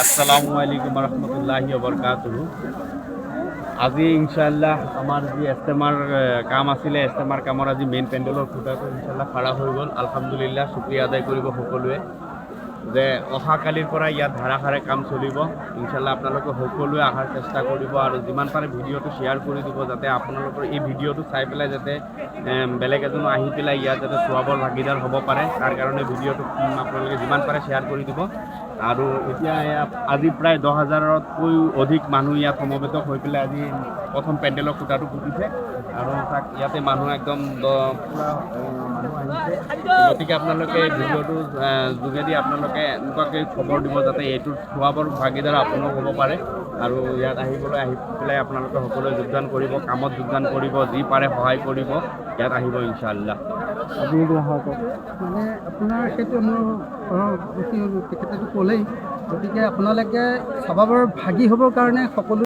আসসালামু আলাইকুম ৰহমতুল্লাহি বাৰাকাতুহু। আজি ইনশাআল্লাহ আমাৰ যি এষ্টেমাৰ কাম আছিলে, এষ্টেমাৰ কামৰ আজি মেইন পেণ্ডেলৰ খুঁটাটো ইনশাআল্লাহ খাৰা হৈ গ'ল। আলহামদুলিল্লাহ, শুক্ৰিয়া আদায় কৰিব সকলোৱে যে অহাকালিৰ পৰা ইয়াত ধাৰাসাৰে কাম চলিব। ইনশাআল্লাহ আপোনালোকে সকলোৱে অহাৰ চেষ্টা কৰিব আৰু যিমান পাৰে ভিডিঅ'টো শ্বেয়াৰ কৰি দিব, যাতে আপোনালোকৰ এই ভিডিঅ'টো চাই পেলাই যাতে বেলেগ এজনো আহি পেলাই ইয়াত যাতে চোৱাবৰ ভাগিদাৰ হ'ব পাৰে, তাৰ কাৰণে ভিডিঅ'টো আপোনালোকে যিমান পাৰে শ্বেয়াৰ কৰি দিব। আৰু এতিয়া আজি প্ৰায় 10,000তকৈও অধিক মানুহ ইয়াত সমবেত হৈ পেলাই আজি প্ৰথম পেণ্ডেলৰ খুঁটাটো পুতিছে আৰু তাক ইয়াতে মানুহ একদম পূৰা মানুহ আহিছে। গতিকে আপোনালোকে ভিডিঅ'টো যোগেদি আপোনালোকে এনেকুৱাকৈ খবৰ দিব যাতে এইটোত খোৱাবৰ ভাগিদাৰ আপোনালোক হ'ব পাৰে আৰু ইয়াত আহি পেলাই আপোনালোকে সকলোৱে যোগদান কৰিব, কামত যোগদান কৰিব, যি পাৰে সহায় কৰিব, ইয়াত আহিব ইনশাআল্লাহ। আপুনি গ্ৰাহকক মানে আপোনাৰ সেইটো মোৰ তেখেতেতো ক'লেই, গতিকে আপোনালোকে স্বভাৱৰ ভাগি হ'বৰ কাৰণে সকলো